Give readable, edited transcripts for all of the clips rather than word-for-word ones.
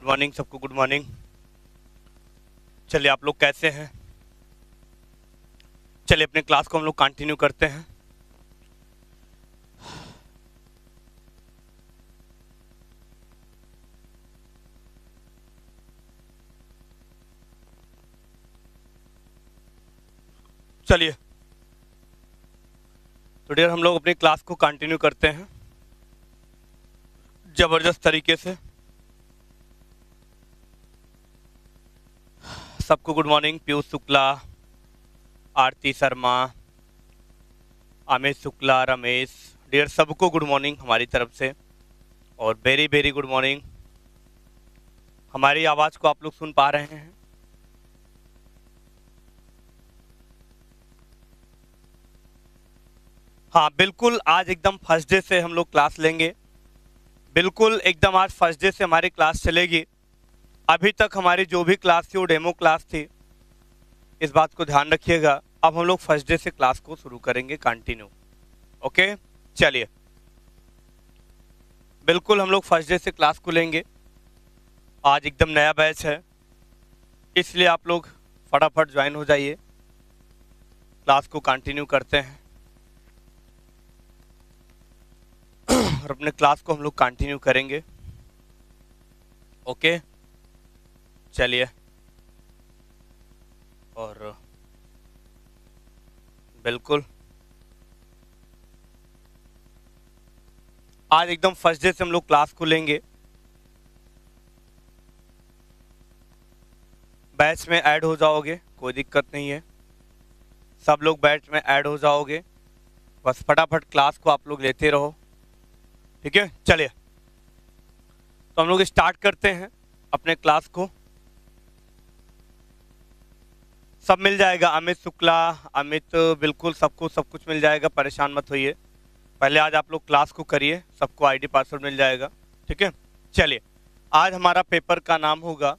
Morning सबको, good morning. चलिए, आप लोग कैसे हैं? चलिए अपने क्लास को हम लोग कंटिन्यू करते हैं। चलिए तो डियर, हम लोग अपनी क्लास को कंटिन्यू करते हैं जबरदस्त तरीके से। सबको गुड मॉर्निंग। पीयूष शुक्ला, आरती शर्मा, अमित शुक्ला, रमेश, डियर सबको गुड मॉर्निंग हमारी तरफ से, और वेरी वेरी गुड मॉर्निंग। हमारी आवाज़ को आप लोग सुन पा रहे हैं? हाँ बिल्कुल, आज एकदम फर्स्ट डे से हम लोग क्लास लेंगे। बिल्कुल एकदम आज फर्स्ट डे से हमारी क्लास चलेगी। अभी तक हमारी जो भी क्लास थी वो डेमो क्लास थी, इस बात को ध्यान रखिएगा। अब हम लोग फर्स्ट डे से क्लास को शुरू करेंगे कंटिन्यू। ओके, चलिए बिल्कुल हम लोग फर्स्ट डे से क्लास को लेंगे। आज एकदम नया बैच है, इसलिए आप लोग फटाफट ज्वाइन हो जाइए। क्लास को कंटिन्यू करते हैं और अपने क्लास को हम लोग कंटिन्यू करेंगे। ओके, चलिए। और बिल्कुल आज एकदम फर्स्ट डे से हम लोग क्लास को लेंगे। बैच में ऐड हो जाओगे, कोई दिक्कत नहीं है। सब लोग बैच में ऐड हो जाओगे, बस फटाफट क्लास को आप लोग लेते रहो। ठीक है, चलिए तो हम लोग स्टार्ट करते हैं अपने क्लास को। सब मिल जाएगा, अमित शुक्ला, अमित, बिल्कुल सबको सब कुछ मिल जाएगा, परेशान मत होइए। पहले आज आप लोग क्लास को करिए, सबको आईडी पासवर्ड मिल जाएगा। ठीक है, चलिए। आज हमारा पेपर का नाम होगा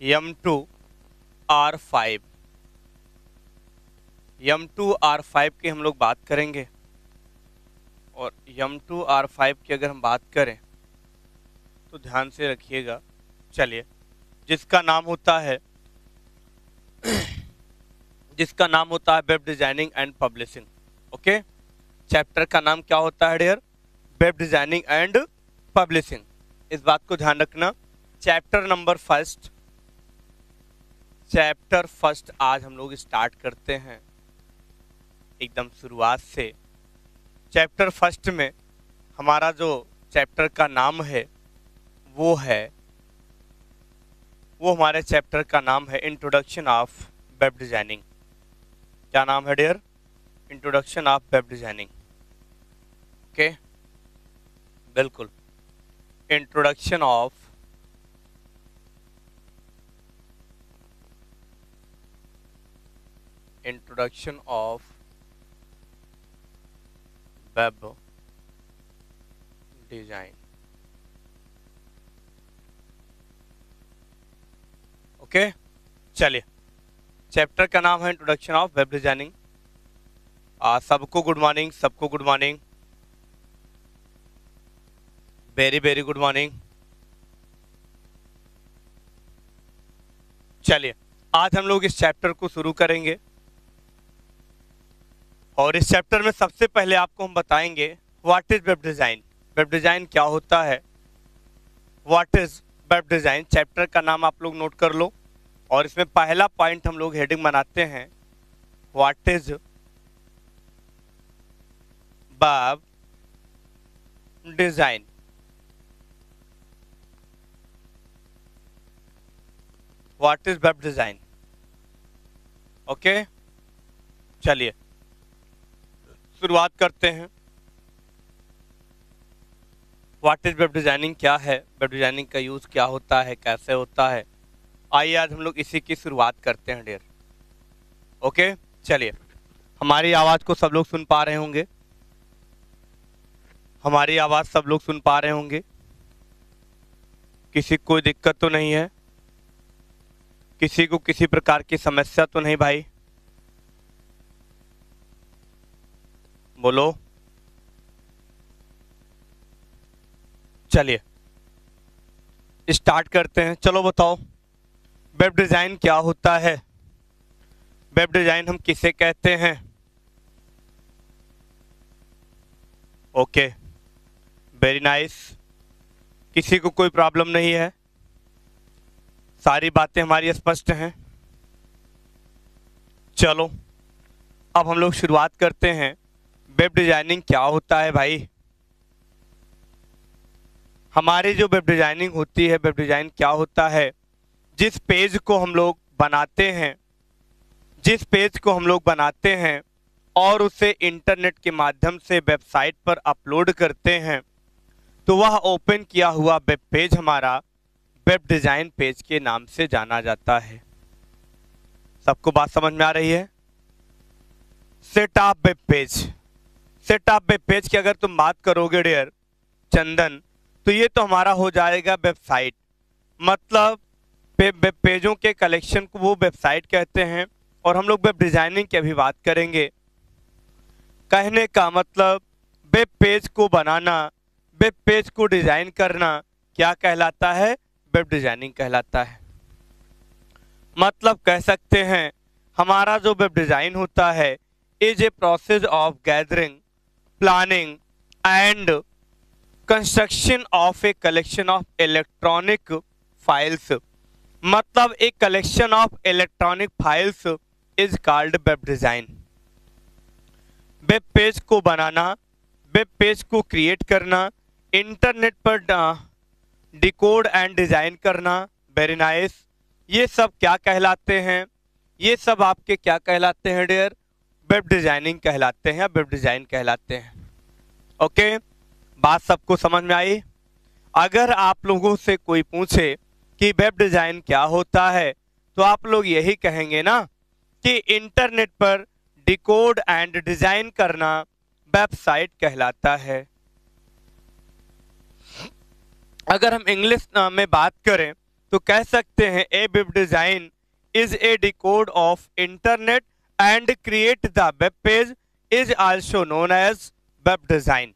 M2R5। M2R5 की हम लोग बात करेंगे, और M2R5 की अगर हम बात करें तो ध्यान से रखिएगा। चलिए, जिसका नाम होता है web designing and publishing. Okay, chapter का नाम क्या होता है dear? Web designing and publishing. इस बात को ध्यान रखना। चैप्टर फर्स्ट आज हम लोग स्टार्ट करते हैं एकदम शुरुआत से। चैप्टर फर्स्ट में हमारा जो चैप्टर का नाम है वो हमारे चैप्टर का नाम है इंट्रोडक्शन ऑफ वेब डिजाइनिंग। क्या नाम है dear? Introduction of web designing. Okay, बिल्कुल, introduction of web design. Okay, चलिए, चैप्टर का नाम है इंट्रोडक्शन ऑफ वेब डिजाइनिंग। सबको गुड मॉर्निंग, सबको good morning, very very good morning. चलिए, आज हम लोग इस चैप्टर को शुरू करेंगे, और इस चैप्टर में सबसे पहले आपको हम बताएंगे what is web design. Web design क्या होता है? What is web design, chapter का नाम आप लोग नोट कर लो। और इसमें पहला पॉइंट हम लोग हेडिंग बनाते हैं, what is web design. What is web design. Okay, चलिए शुरुआत करते हैं। व्हाट इज वेब डिजाइनिंग क्या है, वेब डिजाइनिंग का यूज क्या होता है, कैसे होता है, आइए आज हम लोग इसी की शुरुआत करते हैं डियर। ओके, चलिए। हमारी आवाज को सब लोग सुन पा रहे होंगे? हमारी आवाज सब लोग सुन पा रहे होंगे? किसी को कोई दिक्कत तो नहीं है? किसी को किसी प्रकार की समस्या तो नहीं भाई? बोलो। चलिए, स्टार्ट करते हैं। चलो बताओ वेब डिज़ाइन क्या होता है, वेब डिज़ाइन हम किसे कहते हैं। Okay, very nice. किसी को कोई प्रॉब्लम नहीं है, सारी बातें हमारी स्पष्ट हैं। चलो अब हम लोग शुरुआत करते हैं। वेब डिजाइनिंग क्या होता है भाई? हमारी जो वेब डिजाइनिंग होती है, वेब डिजाइन क्या होता है? जिस पेज को हम लोग बनाते हैं, जिस पेज को हम लोग बनाते हैं और उसे इंटरनेट के माध्यम से वेबसाइट पर अपलोड करते हैं, तो वह ओपन किया हुआ वेब पेज हमारा वेब डिजाइन पेज के नाम से जाना जाता है। सबको बात समझ में आ रही है? Setup web page, setup web page की अगर तुम बात करोगे डियर चंदन, तो ये तो हमारा हो जाएगा वेबसाइट। मतलब वेब पेजों के कलेक्शन को वो वेबसाइट कहते हैं। और हम लोग वेब डिजाइनिंग की अभी बात करेंगे। कहने का मतलब वेब पेज को बनाना, वेब पेज को डिजाइन करना क्या कहलाता है? वेब डिजाइनिंग कहलाता है। मतलब कह सकते हैं हमारा जो वेब डिजाइन होता है is a process of gathering, planning and construction of A collection of electronic files. मतलब एक collection of electronic files is called web design. Web page को बनाना, वेब पेज को क्रिएट करना, इंटरनेट पर डिकोड एंड डिजाइन करना, very nice. ये सब क्या कहलाते हैं? ये सब आपके क्या कहलाते हैं डियर? वेब डिजाइनिंग कहलाते हैं, वेब डिजाइन कहलाते हैं। ओके, बात सबको समझ में आई? अगर आप लोगों से कोई पूछे कि वेब डिजाइन क्या होता है, तो आप लोग यही कहेंगे ना कि इंटरनेट पर डिकोड एंड डिजाइन करना वेबसाइट कहलाता है। अगर हम इंग्लिश में बात करें तो कह सकते हैं a web design is a decode of internet and create the web page is also known as web design.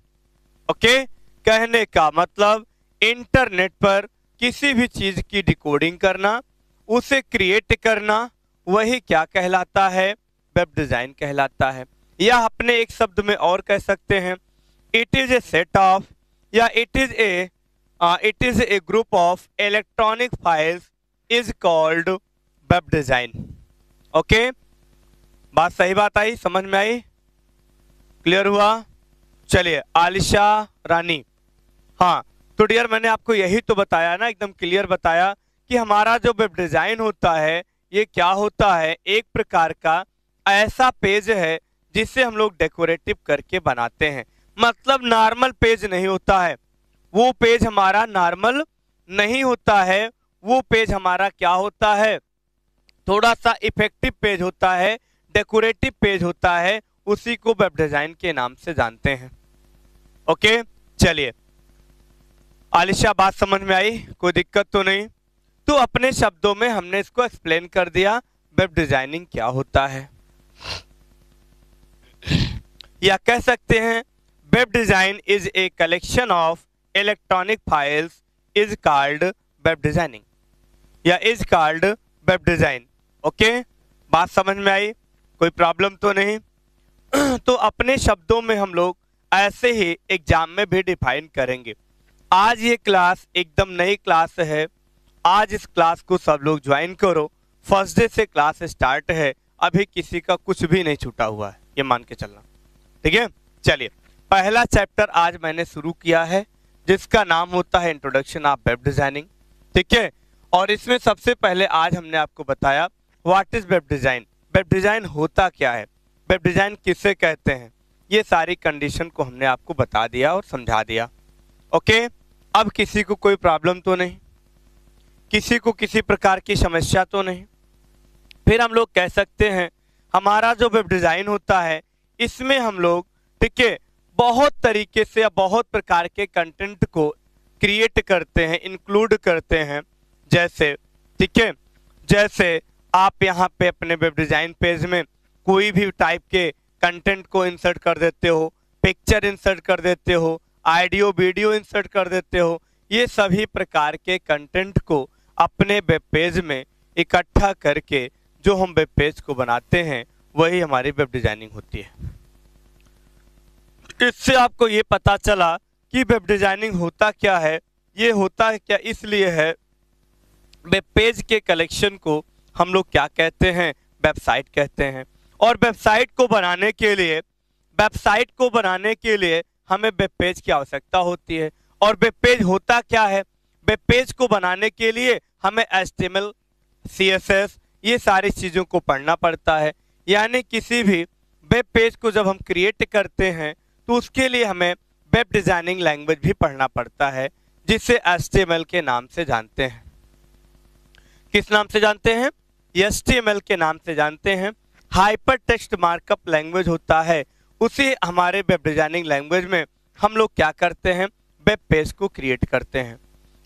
Okay, कहने का मतलब इंटरनेट पर किसी भी चीज की डिकोडिंग करना, उसे क्रिएट करना, वही क्या कहलाता है? वेब डिजाइन कहलाता है। या अपने एक शब्द में और कह सकते हैं it is a set of, या it is a group of electronic files is called web design. Okay, बात सही बात आई, समझ में आई, क्लियर हुआ? चलिए आलिशा रानी, हाँ तो डियर मैंने आपको यही तो बताया ना, एकदम क्लियर बताया कि हमारा जो वेब डिजाइन होता है ये क्या होता है? एक प्रकार का ऐसा पेज है जिसे हम लोग डेकोरेटिव करके बनाते हैं। मतलब नॉर्मल पेज नहीं होता है, वो पेज हमारा नॉर्मल नहीं होता है, वो पेज हमारा क्या होता है? थोड़ा सा इफेक्टिव पेज होता है, डेकोरेटिव पेज होता है, उसी को वेब डिजाइन के नाम से जानते हैं। ओके, चलिए आलिशा बात समझ में आई, कोई दिक्कत तो नहीं? तो अपने शब्दों में हमने इसको एक्सप्लेन कर दिया वेब डिजाइनिंग क्या होता है। या कह सकते हैं web design is a collection of electronic files is called web designing, या is called web design. Okay, बात समझ में आई, कोई प्रॉब्लम तो नहीं? तो अपने शब्दों में हम लोग ऐसे ही एग्जाम में भी डिफाइन करेंगे। आज ये क्लास एकदम नई क्लास है, आज इस क्लास को सब लोग ज्वाइन करो। फर्स्ट डे से क्लास स्टार्ट है, अभी किसी का कुछ भी नहीं छूटा हुआ है, ये मान के चलना, ठीक है? चलिए पहला चैप्टर आज मैंने शुरू किया है जिसका नाम होता है इंट्रोडक्शन ऑफ वेब डिजाइनिंग, ठीक है? और इसमें सबसे पहले आज हमने आपको बताया what is web design, web design होता क्या है, वेब डिजाइन किसे कहते हैं, ये सारी कंडीशन को हमने आपको बता दिया और समझा दिया। ओके, अब किसी को कोई प्रॉब्लम तो नहीं, किसी को किसी प्रकार की समस्या तो नहीं? फिर हम लोग कह सकते हैं हमारा जो वेब डिजाइन होता है इसमें हम लोग, ठीक है, बहुत तरीके से या बहुत प्रकार के कंटेंट को क्रिएट करते हैं, इंक्लूड करते हैं। जैसे, ठीक है, जैसे आप यहाँ पे अपने वेब डिजाइन पेज में कोई भी टाइप के कंटेंट को इंसर्ट कर देते हो, पिक्चर इंसर्ट कर देते हो, ऑडियो वीडियो इंसर्ट कर देते हो, ये सभी प्रकार के कंटेंट को अपने वेब पेज में इकट्ठा करके जो हम वेब पेज को बनाते हैं वही हमारी वेब डिजाइनिंग होती है। इससे आपको ये पता चला कि वेब डिजाइनिंग होता क्या है। ये होता है क्या इसलिए है, वेब पेज के कलेक्शन को हम लोग क्या कहते हैं, वेबसाइट कहते हैं। और वेबसाइट को बनाने के लिए हमें वेब पेज की आवश्यकता होती है। और वेब पेज होता क्या है, वेब पेज को बनाने के लिए हमें HTML, CSS ये सारी चीज़ों को पढ़ना पड़ता है। यानी किसी भी वेब पेज को जब हम क्रिएट करते हैं तो उसके लिए हमें वेब डिजाइनिंग लैंग्वेज भी पढ़ना पड़ता है, जिसे HTML के नाम से जानते हैं। किस नाम से जानते हैं? HTML के नाम से जानते हैं। हाइपर टेक्स्ट मार्कअप लैंग्वेज होता है, उसी हमारे वेब डिजाइनिंग लैंग्वेज में हम लोग क्या करते हैं, वेब पेज को क्रिएट करते हैं।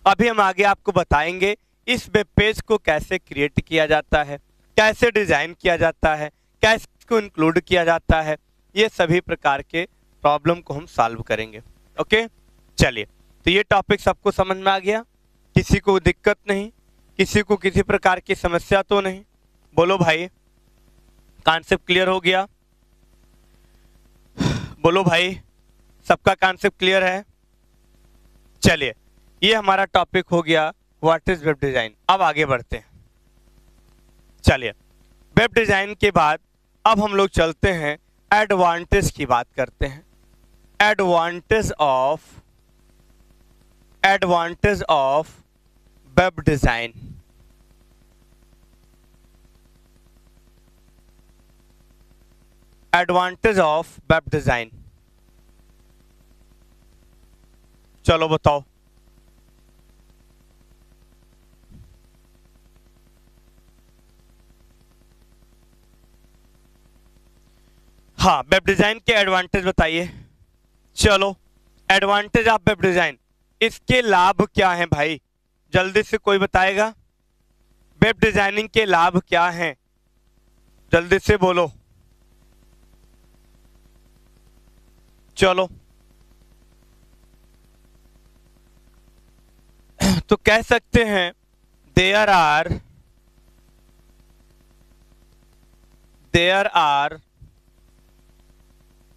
अभी हम आगे आपको बताएंगे इस वेब पेज को कैसे क्रिएट किया जाता है, कैसे डिजाइन किया जाता है, कैसे इसको इंक्लूड किया जाता है। ये सभी प्रकार के प्रॉब्लम को हम सॉल्व करेंगे। ओके, चलिए, तो ये टॉपिक सबको समझ में आ गया? किसी को दिक्कत नहीं, किसी को किसी प्रकार की समस्या तो नहीं? बोलो भाई, कॉन्सेप्ट क्लियर हो गया? बोलो भाई, सबका कॉन्सेप्ट क्लियर है? चलिए, ये हमारा टॉपिक हो गया व्हाट इज वेब डिजाइन। अब आगे बढ़ते हैं। चलिए, वेब डिजाइन के बाद अब हम लोग चलते हैं एडवांटेज की बात करते हैं। Advantage of web design. Advantage of web design, चलो बताओ। हाँ, वेब डिजाइन के एडवांटेज बताइए। चलो, एडवांटेज ऑफ वेब डिजाइन, इसके लाभ क्या हैं भाई? जल्दी से कोई बताएगा? वेब डिजाइनिंग के लाभ क्या हैं? जल्दी से बोलो। चलो, तो कह सकते हैं there are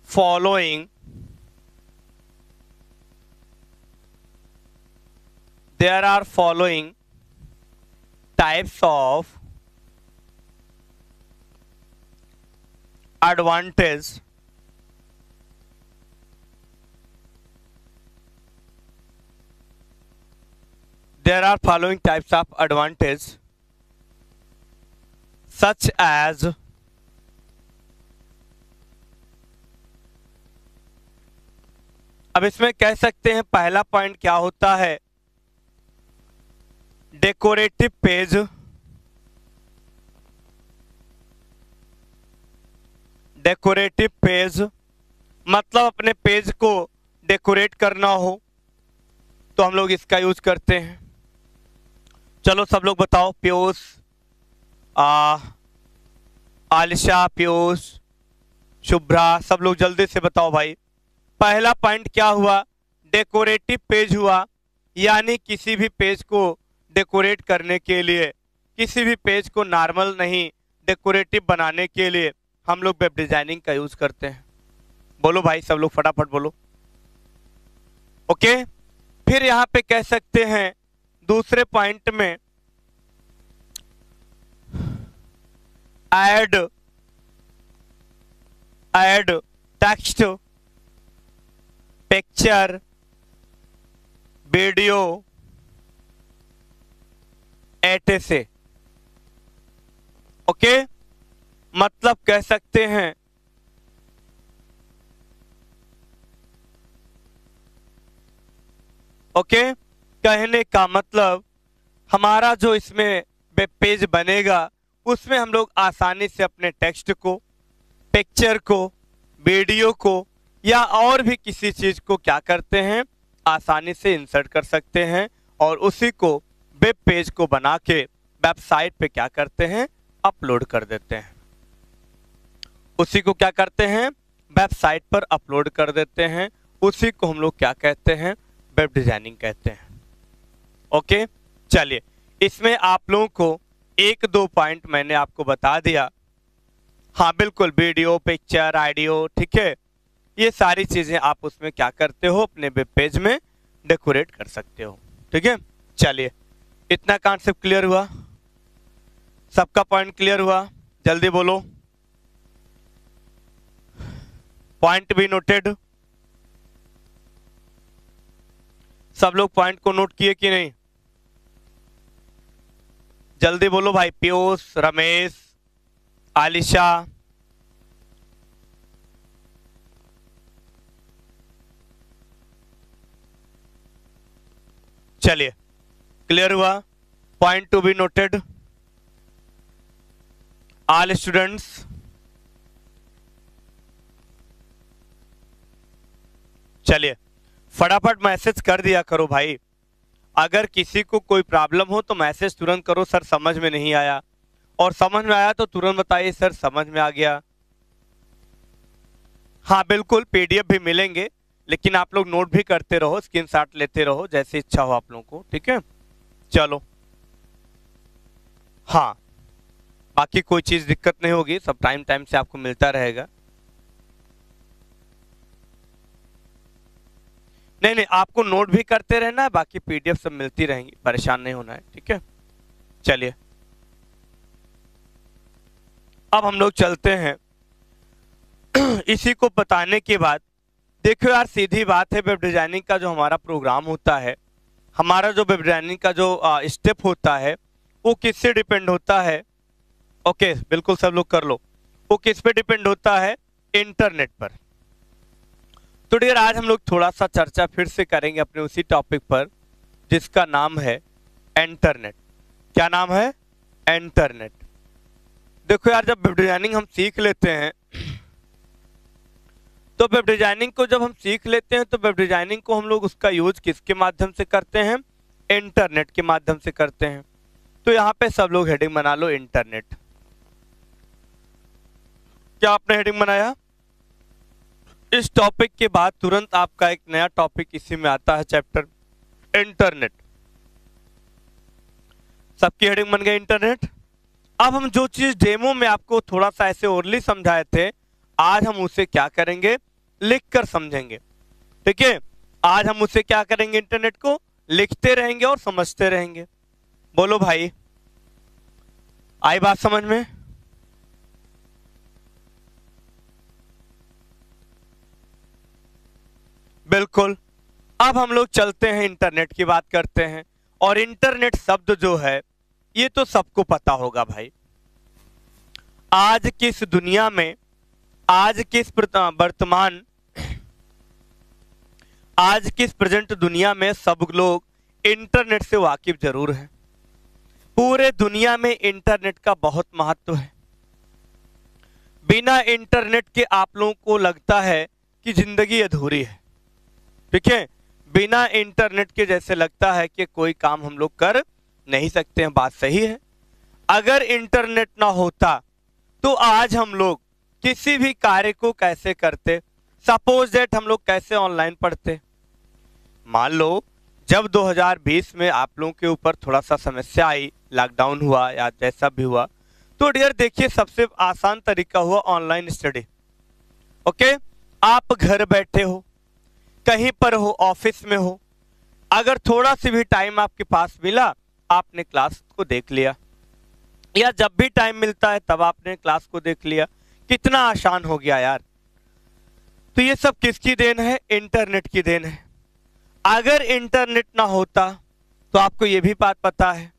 following types of advantage such as अब इसमें कह सकते हैं पहला पॉइंट क्या होता है, डेकोरेटिव पेज। डेकोरेटिव पेज मतलब अपने पेज को डेकोरेट करना हो तो हम लोग इसका यूज करते हैं। चलो सब लोग बताओ, पीयूष, आलिशा, पीयूष, शुभ्रा, सब लोग जल्दी से बताओ भाई। पहला पॉइंट क्या हुआ, डेकोरेटिव पेज हुआ। यानी किसी भी पेज को डेकोरेट करने के लिए, किसी भी पेज को नॉर्मल नहीं डेकोरेटिव बनाने के लिए हम लोग वेब डिजाइनिंग का यूज करते हैं। बोलो भाई, सब लोग फटाफट बोलो। ओके, फिर यहाँ पे कह सकते हैं दूसरे पॉइंट में add text, picture, video, etc। Okay, मतलब कह सकते हैं ओके, कहने का मतलब हमारा जो इसमें वेब पेज बनेगा उसमें हम लोग आसानी से अपने टेक्स्ट को, पिक्चर को, वीडियो को या और भी किसी चीज को क्या करते हैं, आसानी से इंसर्ट कर सकते हैं और उसी को वेब पेज को बना के वेबसाइट पे क्या करते हैं, अपलोड कर देते हैं। उसी को क्या करते हैं, वेबसाइट पर अपलोड कर देते हैं। उसी को हम लोग क्या कहते हैं, वेब डिजाइनिंग कहते हैं। ओके, चलिए इसमें आप लोगों को एक दो पॉइंट मैंने आपको बता दिया। हाँ बिल्कुल, वीडियो, पिक्चर, ऑडियो, ठीक है, ये सारी चीजें आप उसमें क्या करते हो, अपने वेब पेज में डेकोरेट कर सकते हो। ठीक है, चलिए इतना कॉन्सेप्ट क्लियर हुआ, सबका पॉइंट क्लियर हुआ, जल्दी बोलो। पॉइंट भी नोटेड, सब लोग पॉइंट को नोट किए कि नहीं, जल्दी बोलो भाई। पीयूष, रमेश, आलिशा, चलिए क्लियर हुआ, point to be noted all students. चलिए फटाफट मैसेज कर दिया करो भाई, अगर किसी को कोई प्रॉब्लम हो तो मैसेज तुरंत करो, सर समझ में नहीं आया, और समझ में आया तो तुरंत बताइए सर समझ में आ गया। हाँ बिल्कुल, पीडीएफ भी मिलेंगे, लेकिन आप लोग नोट भी करते रहो, स्क्रीनशॉट लेते रहो, जैसे इच्छा हो आप लोगों को। ठीक है, चलो हाँ, बाकी कोई चीज दिक्कत नहीं होगी, सब टाइम टाइम से आपको मिलता रहेगा। नहीं नहीं, आपको नोट भी करते रहना है, बाकी पीडीएफ सब मिलती रहेंगी, परेशान नहीं होना है। ठीक है, चलिए अब हम लोग चलते हैं। इसी को बताने के बाद देखो यार, सीधी बात है, वेब डिजाइनिंग का जो हमारा प्रोग्राम होता है, हमारा जो वेब डिजाइनिंग का जो स्टेप होता है, वो किससे डिपेंड होता है। ओके बिल्कुल, सब लोग कर लो, वो किस पे डिपेंड होता है, इंटरनेट पर। तो डियर आज हम लोग थोड़ा सा चर्चा फिर से करेंगे अपने उसी टॉपिक पर, जिसका नाम है इंटरनेट। क्या नाम है, इंटरनेट। देखो यार, जब वेब डिजाइनिंग हम सीख लेते हैं, तो वेब डिजाइनिंग को जब हम सीख लेते हैं, तो वेब डिजाइनिंग को हम लोग उसका यूज किसके माध्यम से करते हैं, इंटरनेट के माध्यम से करते हैं। तो यहाँ पे सब लोग हेडिंग बना लो, इंटरनेट। क्या आपने हेडिंग बनाया? इस टॉपिक के बाद तुरंत आपका एक नया टॉपिक इसी में आता है, चैप्टर इंटरनेट। सबकी हेडिंग बन गई इंटरनेट। अब हम जो चीज डेमो में आपको थोड़ा सा ऐसे ओरली समझाए थे, आज हम उसे क्या करेंगे, लिख कर समझेंगे। ठीक है, आज हम उसे क्या करेंगे, इंटरनेट को लिखते रहेंगे और समझते रहेंगे। बोलो भाई, आई बात समझ में? बिल्कुल। अब हम लोग चलते हैं, इंटरनेट की बात करते हैं। और इंटरनेट शब्द जो है, ये तो सबको पता होगा भाई। आज किस दुनिया में, आज किस वर्तमान, आज किस प्रेजेंट दुनिया में सब लोग इंटरनेट से वाकिफ जरूर हैं। पूरे दुनिया में इंटरनेट का बहुत महत्व है। बिना इंटरनेट के आप लोगों को लगता है कि जिंदगी अधूरी है। ठीक है, बिना इंटरनेट के जैसे लगता है कि कोई काम हम लोग कर नहीं सकते हैं। बात सही है। अगर इंटरनेट ना होता तो आज हम लोग किसी भी कार्य को कैसे करते, सपोज दैट हम लोग कैसे ऑनलाइन पढ़ते। मान लो जब 2020 में आप लोगों के ऊपर थोड़ा सा समस्या आई, लॉकडाउन हुआ या जैसा भी हुआ, तो डियर देखिए सबसे आसान तरीका हुआ ऑनलाइन स्टडी। ओके, आप घर बैठे हो, कहीं पर हो, ऑफिस में हो, अगर थोड़ा सी भी टाइम आपके पास मिला, आपने क्लास को देख लिया, या जब भी टाइम मिलता है तब आपने क्लास को देख लिया। कितना आसान हो गया यार। तो ये सब किसकी देन है, इंटरनेट की देन है। अगर इंटरनेट ना होता तो आपको ये भी बात पता है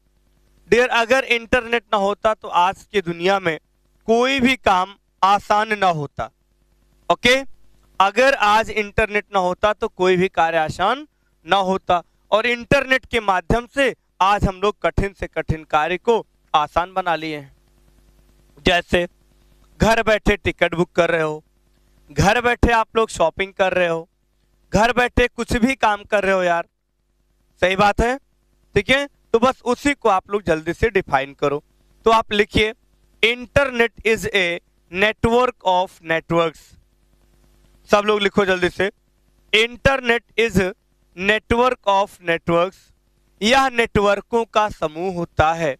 डियर, अगर इंटरनेट ना होता तो आज की दुनिया में कोई भी काम आसान ना होता। ओके, अगर आज इंटरनेट ना होता तो कोई भी कार्य आसान ना होता, और इंटरनेट के माध्यम से आज हम लोग कठिन से कठिन कार्य को आसान बना लिए हैं। जैसे घर बैठे टिकट बुक कर रहे हो, घर बैठे आप लोग शॉपिंग कर रहे हो, घर बैठे कुछ भी काम कर रहे हो यार। सही बात है, ठीक है। तो बस उसी को आप लोग जल्दी से डिफाइन करो। तो आप लिखिए, internet is a network of networks. सब लोग लिखो जल्दी से, internet is network of networks, यह नेटवर्कों का समूह होता है।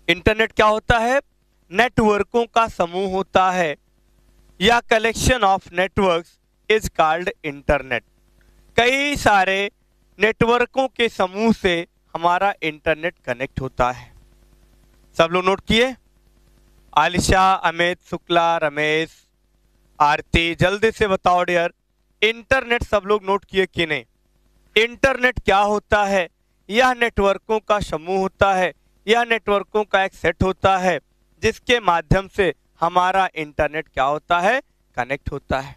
इंटरनेट क्या होता है? नेटवर्कों का समूह होता है। यह collection of networks is called internet. कई सारे नेटवर्कों के समूह से हमारा इंटरनेट कनेक्ट होता है। सब लोग नोट किए? आलिशा, अमित, शुक्ला, रमेश, आरती, जल्दी से बताओ डियर, इंटरनेट सब लोग नोट किए कि नहीं? इंटरनेट क्या होता है? यह नेटवर्कों का समूह होता है। यह नेटवर्कों का एक सेट होता है जिसके माध्यम से हमारा इंटरनेट क्या होता है? कनेक्ट होता है।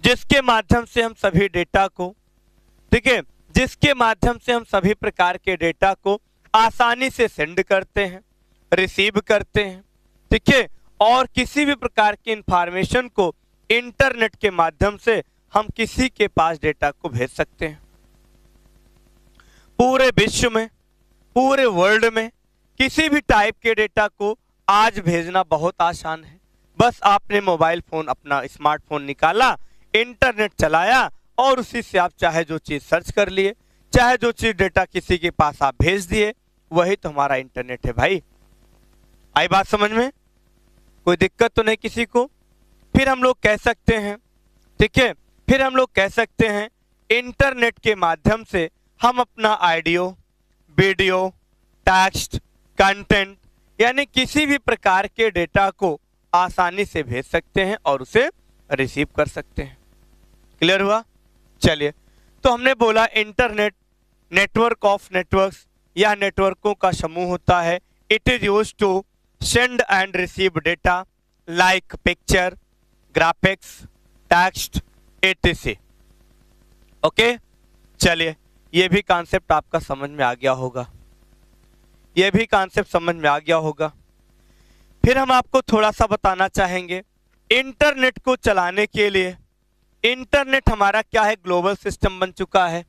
जिसके माध्यम से हम सभी डेटा को, ठीक है, जिसके माध्यम से हम सभी प्रकार के डेटा को आसानी से सेंड करते हैं, रिसीव करते हैं, ठीक है, और किसी भी प्रकार की इंफॉर्मेशन को इंटरनेट के माध्यम से हम किसी के पास डेटा को भेज सकते हैं। पूरे विश्व में, पूरे वर्ल्ड में किसी भी टाइप के डेटा को आज भेजना बहुत आसान है। बस आपने मोबाइल फोन, अपना स्मार्टफोन निकाला, इंटरनेट चलाया और उसी से आप चाहे जो चीज सर्च कर लिए, चाहे जो चीज डेटा किसी के पास आप भेज दिए, वही तो हमारा इंटरनेट है भाई। आई बात समझ में? कोई दिक्कत तो नहीं किसी को? फिर हम लोग कह सकते हैं, ठीक है, फिर हम लोग कह सकते हैं इंटरनेट के माध्यम से हम अपना ऑडियो, वीडियो, टेक्स्ट, कंटेंट यानी किसी भी प्रकार के डेटा को आसानी से भेज सकते हैं और उसे रिसीव कर सकते हैं। क्लियर हुआ? चलिए, तो हमने बोला इंटरनेट नेटवर्क ऑफ नेटवर्क्स, यह नेटवर्कों का समूह होता है। It is used to send and receive data like picture, graphics, text, etc। Okay, चलिए, ये भी कॉन्सेप्ट आपका समझ में आ गया होगा, ये भी कॉन्सेप्ट समझ में आ गया होगा। फिर हम आपको थोड़ा सा बताना चाहेंगे इंटरनेट को चलाने के लिए। इंटरनेट हमारा क्या है? ग्लोबल सिस्टम बन चुका है,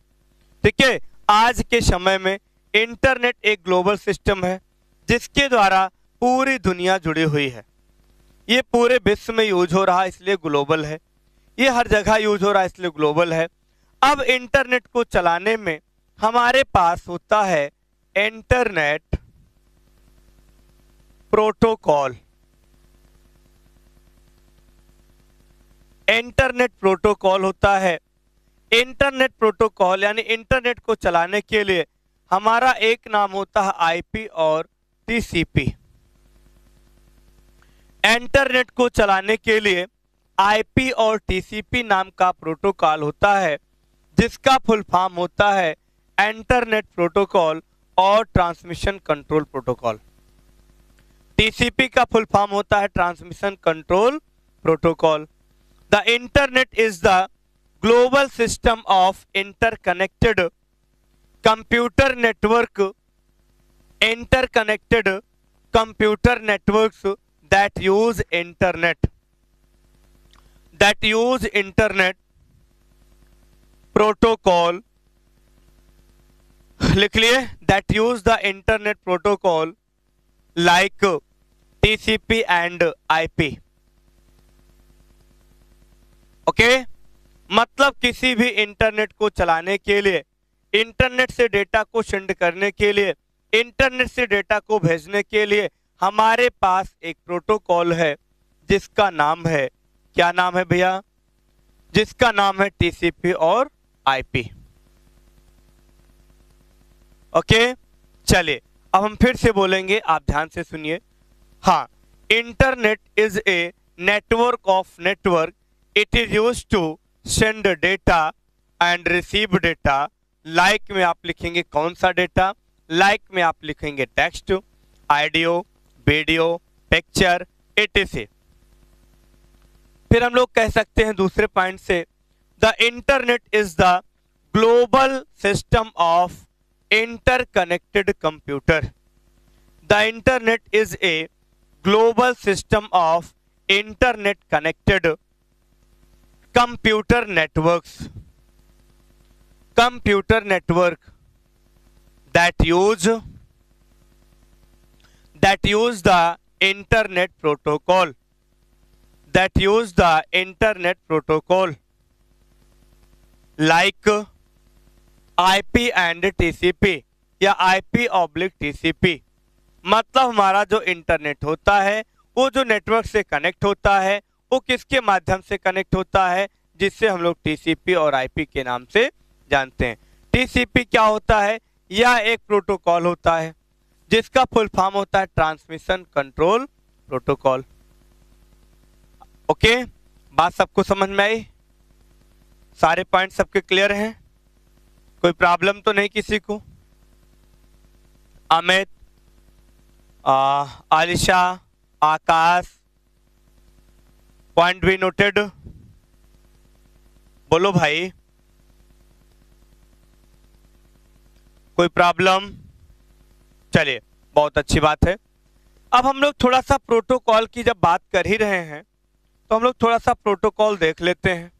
ठीक है। आज के समय में इंटरनेट एक ग्लोबल सिस्टम है जिसके द्वारा पूरी दुनिया जुड़ी हुई है। ये पूरे विश्व में यूज हो रहा है इसलिए ग्लोबल है, ये हर जगह यूज हो रहा है इसलिए ग्लोबल है। अब इंटरनेट को चलाने में हमारे पास होता है इंटरनेट प्रोटोकॉल। इंटरनेट प्रोटोकॉल होता है। इंटरनेट प्रोटोकॉल यानी इंटरनेट को चलाने के लिए हमारा एक नाम होता है आईपी और टीसीपी। इंटरनेट को चलाने के लिए आईपी और टीसीपी नाम का प्रोटोकॉल होता है जिसका फुल फॉर्म होता है इंटरनेट प्रोटोकॉल और ट्रांसमिशन कंट्रोल प्रोटोकॉल। टीसीपी का फुल फॉर्म होता है transmission control protocol. The internet is the global system of interconnected computer network, interconnected computer networks that use internet protocol, लिख लिए, that use the internet protocol like TCP and IP। Okay, मतलब किसी भी internet को चलाने के लिए, internet से डेटा को सेंड करने के लिए, इंटरनेट से डेटा को भेजने के लिए हमारे पास एक प्रोटोकॉल है जिसका नाम है, क्या नाम है भैया? जिसका नाम है टीसीपी और आईपी। ओके, चलिए अब हम फिर से बोलेंगे, आप ध्यान से सुनिए। हाँ, internet is a network of network. It is used to send data and receive data. Like में आप लिखेंगे कौन सा डेटा? लाइक में आप लिखेंगे text, audio, video, picture, etc। फिर हम लोग कह सकते हैं दूसरे पॉइंट से, the internet is the global system of interconnected computer. The internet is a global system of internet connected computer networks, computer network that use the internet protocol, like IP and TCP या IP oblique TCP, मतलब हमारा जो internet होता है वो जो network से connect होता है वो किसके माध्यम से कनेक्ट होता है, जिससे हम लोग टीसीपी और आईपी के नाम से जानते हैं। टीसीपी क्या होता है? यह एक प्रोटोकॉल होता है जिसका फुल फॉर्म होता है ट्रांसमिशन कंट्रोल प्रोटोकॉल। ओके, बात सबको समझ में आई? सारे पॉइंट सबके क्लियर हैं? कोई प्रॉब्लम तो नहीं किसी को? अमित, आलिशा, आकाश, पॉइंट भी नोटेड? बोलो भाई, कोई प्रॉब्लम? चलिए, बहुत अच्छी बात है। अब हम लोग थोड़ा सा प्रोटोकॉल की जब बात कर ही रहे हैं तो हम लोग थोड़ा सा प्रोटोकॉल देख लेते हैं।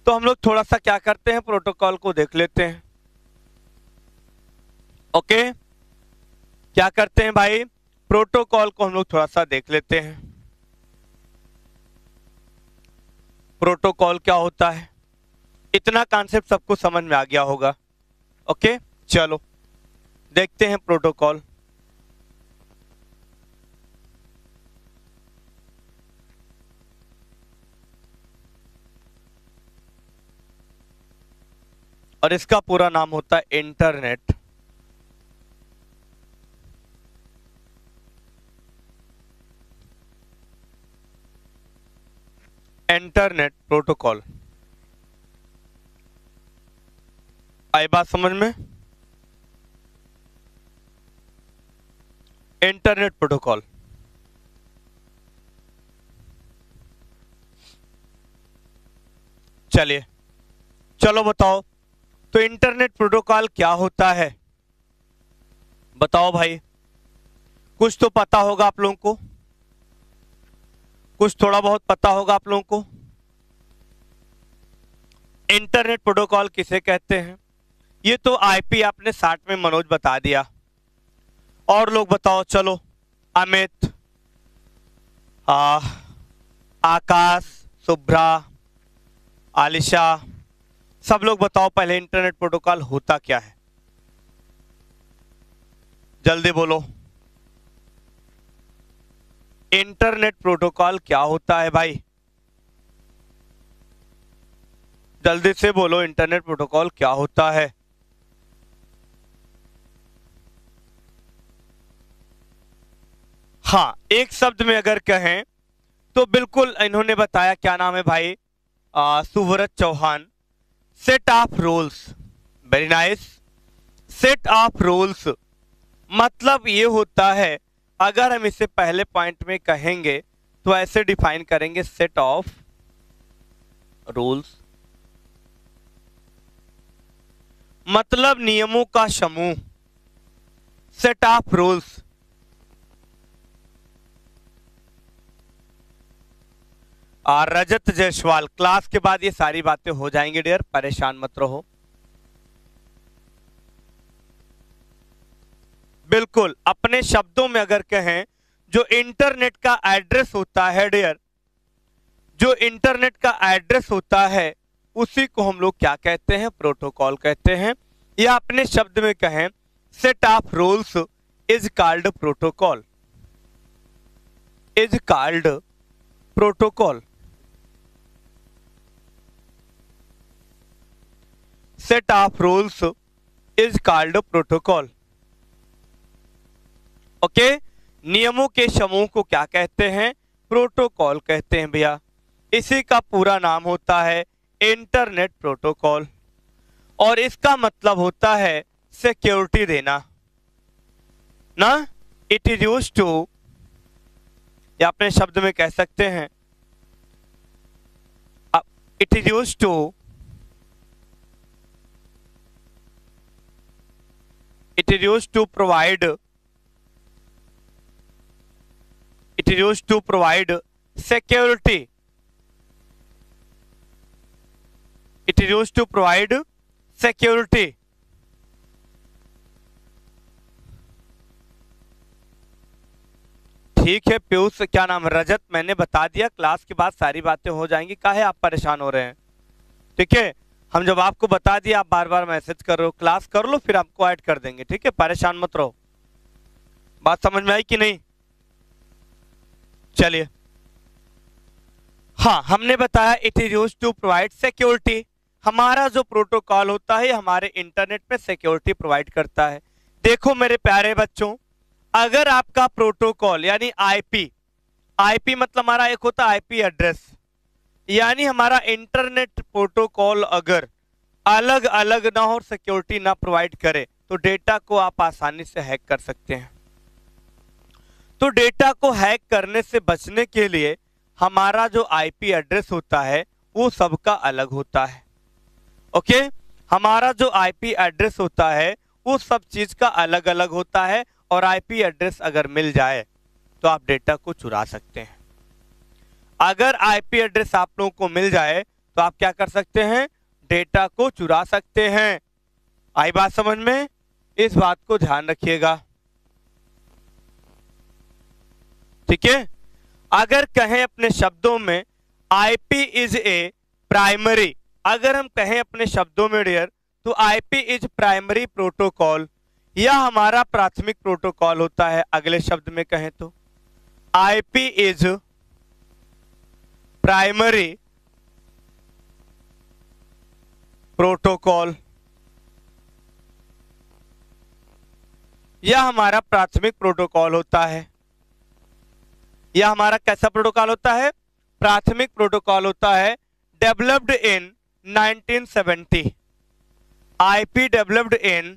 तो हम लोग थोड़ा सा क्या करते हैं, प्रोटोकॉल को देख लेते हैं। ओके, क्या करते हैं भाई, प्रोटोकॉल को हम लोग थोड़ा सा देख लेते हैं। प्रोटोकॉल क्या होता है, इतना कॉन्सेप्ट सबको समझ में आ गया होगा। ओके, चलो देखते हैं प्रोटोकॉल। और इसका पूरा नाम होता है इंटरनेट। Internet protocol. आई बात समझ में? Internet protocol. चलिए, चलो बताओ, तो इंटरनेट प्रोटोकॉल क्या होता है? बताओ भाई, कुछ तो पता होगा आप लोगों को, कुछ थोड़ा बहुत पता होगा आप लोगों को। इंटरनेट प्रोटोकॉल किसे कहते हैं? ये तो आईपी आपने 60 में मनोज बता दिया। और लोग बताओ, चलो अमित, आकाश, शुभ्रा, आलिशा, सब लोग बताओ पहले इंटरनेट प्रोटोकॉल होता क्या है? जल्दी बोलो, इंटरनेट प्रोटोकॉल क्या होता है भाई? जल्दी से बोलो, इंटरनेट प्रोटोकॉल क्या होता है? हाँ, एक शब्द में अगर कहें तो बिल्कुल इन्होंने बताया, क्या नाम है भाई? Suvrat Chauhan. Set of rules. Very nice. Set of rules मतलब ये होता है, अगर हम इसे पहले पॉइंट में कहेंगे तो ऐसे डिफाइन करेंगे, सेट ऑफ रूल्स मतलब नियमों का समूह। Set of rules. Rajat Jaiswal, class के बाद ये सारी बातें हो जाएंगी डियर, परेशान मत रहो। बिल्कुल अपने शब्दों में अगर कहें, जो इंटरनेट का एड्रेस होता है डियर, जो इंटरनेट का एड्रेस होता है उसी को हम लोग क्या कहते हैं? प्रोटोकॉल कहते हैं। या अपने शब्द में कहें, set of rules is called protocol. Is called protocol. Set of rules is called protocol. Okay, नियमों के समूह को क्या कहते हैं? प्रोटोकॉल कहते हैं भैया। इसी का पूरा नाम होता है इंटरनेट प्रोटोकॉल, और इसका मतलब होता है सिक्योरिटी देना ना। इट इज यूज्ड टू, या अपने शब्द में कह सकते हैं, it is used to, it is used to provide, it is used to provide security, it is used to provide security। ठीक है पीयूष, क्या नाम है? रजत, मैंने बता दिया, क्लास के बाद सारी बातें हो जाएंगी, काहे आप परेशान हो रहे हैं? ठीक है, हम जब आपको बता दिए आप बार बार मैसेज कर रहे हो, क्लास कर लो फिर आपको ऐड कर देंगे, ठीक है, परेशान मत रहो। बात समझ में आई कि नहीं? चलिए, हाँ हमने बताया it is used to provide security. हमारा जो प्रोटोकॉल होता है हमारे इंटरनेट पे सिक्योरिटी प्रोवाइड करता है। देखो मेरे प्यारे बच्चों, अगर आपका प्रोटोकॉल यानी आईपी, आईपी मतलब हमारा एक होता है आईपी एड्रेस, यानी हमारा इंटरनेट प्रोटोकॉल अगर अलग अलग ना हो और सिक्योरिटी ना प्रोवाइड करे तो डेटा को आप आसानी से हैक कर सकते हैं। तो डेटा को हैक करने से बचने के लिए हमारा जो आईपी एड्रेस होता है वो सबका अलग होता है। ओके, हमारा जो आईपी एड्रेस होता है वो सब चीज का अलग अलग होता है, और आईपी एड्रेस अगर मिल जाए तो आप डेटा को चुरा सकते हैं। अगर आईपी एड्रेस आप लोगों को मिल जाए तो आप क्या कर सकते हैं? डेटा को चुरा सकते हैं। आई बात समझ में? इस बात को ध्यान रखिएगा, ठीक है। अगर कहें अपने शब्दों में आईपी इज ए प्राइमरी, अगर हम कहें अपने शब्दों में डियर, तो आईपी इज प्राइमरी प्रोटोकॉल, यह हमारा प्राथमिक प्रोटोकॉल होता है। अगले शब्द में कहें तो आईपी इज प्राइमरी प्रोटोकॉल, यह हमारा प्राथमिक प्रोटोकॉल होता है। यह हमारा कैसा प्रोटोकॉल होता है? प्राथमिक प्रोटोकॉल होता है। Developed in 1970, IP developed in